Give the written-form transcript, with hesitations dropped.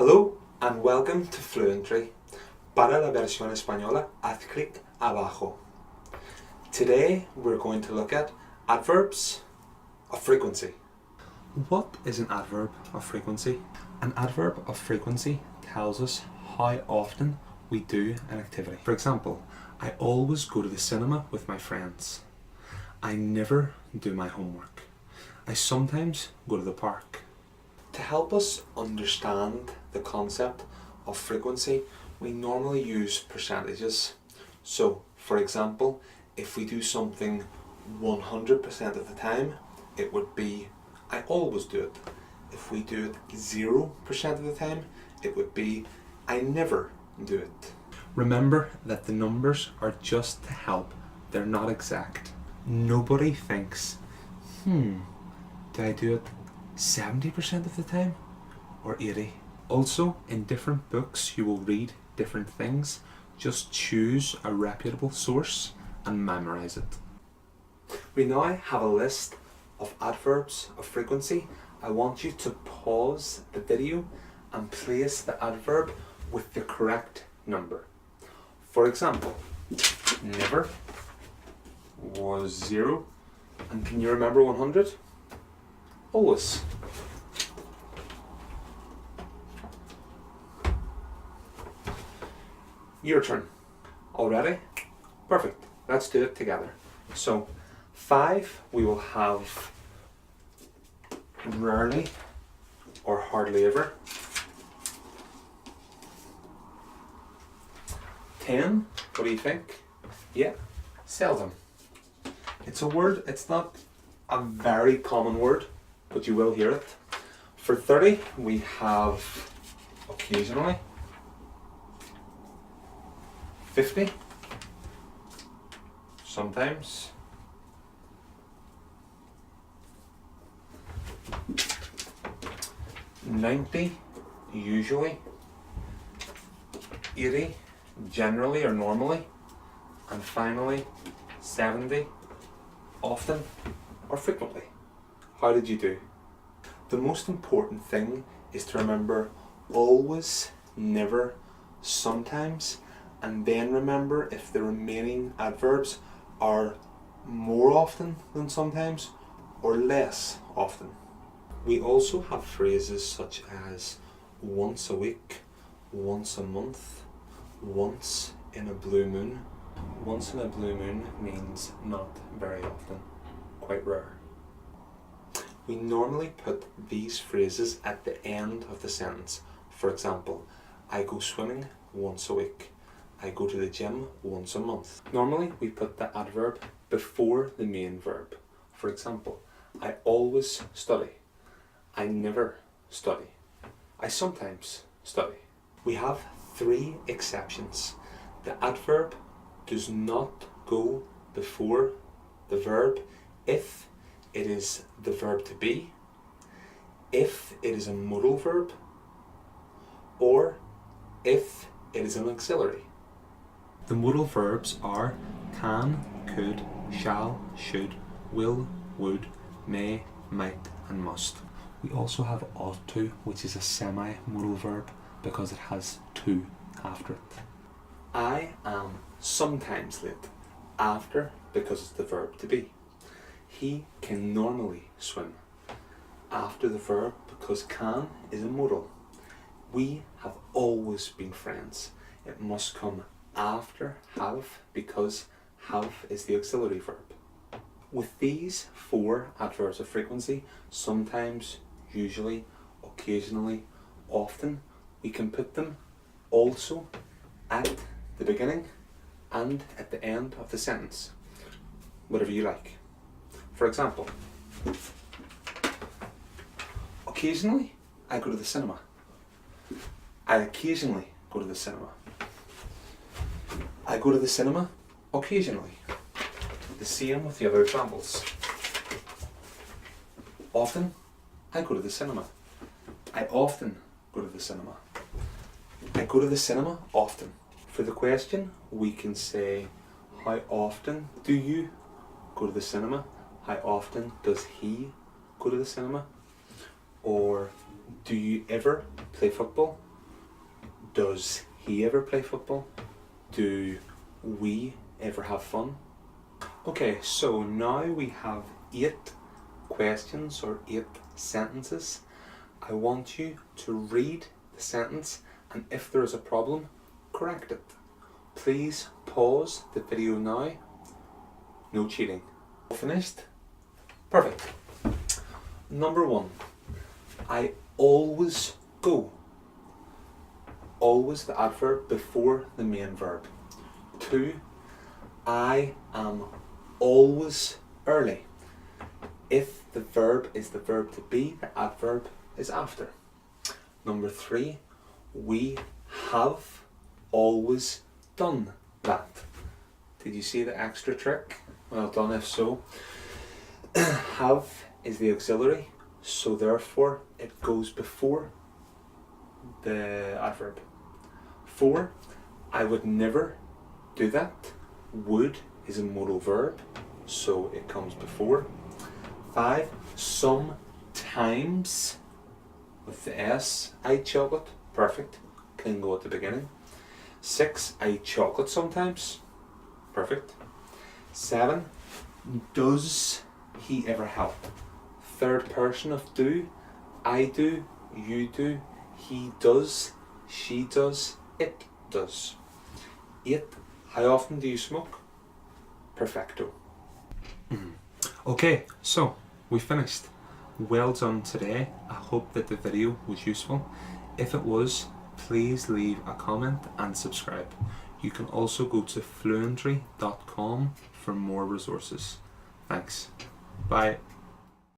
Hello and welcome to Fluentry. Para la versión española, haz clic abajo. Today we're going to look at adverbs of frequency. What is an adverb of frequency? An adverb of frequency tells us how often we do an activity. For example, I always go to the cinema with my friends. I never do my homework. I sometimes go to the park. To help us understand the concept of frequency, we normally use percentages. So, for example, if we do something 100% of the time, it would be I always do it. If we do it 0% of the time, it would be I never do it. Remember that the numbers are just to help, they're not exact. Nobody thinks, do I do it 70% of the time or 80? Also, in different books you will read different things. Just choose a reputable source and memorize it. We now have a list of adverbs of frequency. I want you to pause the video and place the adverb with the correct number. For example, never was 0, and can you remember 100? Always. Your turn. All ready? Perfect. Let's do it together. So, 5 we will have rarely or hardly ever. 10, what do you think? Yeah, seldom. It's a word, it's not a very common word, but you will hear it. For 30, we have occasionally. 50, sometimes. 90, usually. 80, generally or normally. And finally, 70, often or frequently. How did you do? The most important thing is to remember always, never, sometimes, and then remember if the remaining adverbs are more often than sometimes or less often. We also have phrases such as once a week, once a month, once in a blue moon. Once in a blue moon means not very often, quite rare. We normally put these phrases at the end of the sentence. For example, I go swimming once a week. I go to the gym once a month. Normally we put the adverb before the main verb. For example, I always study. I never study. I sometimes study. We have 3 exceptions. The adverb does not go before the verb if it is the verb to be, if it is a modal verb, or if it is an auxiliary. The modal verbs are can, could, shall, should, will, would, may, might, and must. We also have ought to, which is a semi-modal verb because it has to after it. I am sometimes late, after because it's the verb to be. He can normally swim, after the verb because can is a modal. We have always been friends. It must come after have because have is the auxiliary verb. With these 4 adverbs of frequency, sometimes, usually, occasionally, often, we can put them also at the beginning and at the end of the sentence, whatever you like. For example, occasionally I go to the cinema. I occasionally go to the cinema. I go to the cinema occasionally. The same with the other examples. Often I go to the cinema. I often go to the cinema. I go to the cinema often. For the question, we can say, how often do you go to the cinema? How often does he go to the cinema? Or do you ever play football? Does he ever play football? Do we ever have fun? Okay, so now we have 8 questions or 8 sentences. I want you to read the sentence, and if there is a problem, correct it. Please pause the video now. No cheating. Finished? Perfect. Number 1. I always go. Always the adverb before the main verb. 2. I am always early. If the verb is the verb to be, the adverb is after. Number 3. We have always done that. Did you see the extra trick? Well done if so. Have is the auxiliary, so therefore it goes before the adverb. 4. I would never do that. Would is a modal verb, so it comes before. 5. Sometimes, with the S, I chocolate. Perfect. Can go at the beginning. 6. I chocolate sometimes. Perfect. 7. Does he ever help? Third person of do. I do, you do, he does, she does, it does. 8. How often do you smoke? Perfecto. Okay, so we finished. Well done today. I hope that the video was useful. If it was, please leave a comment and subscribe. You can also go to fluentry.com for more resources. Thanks. Bye.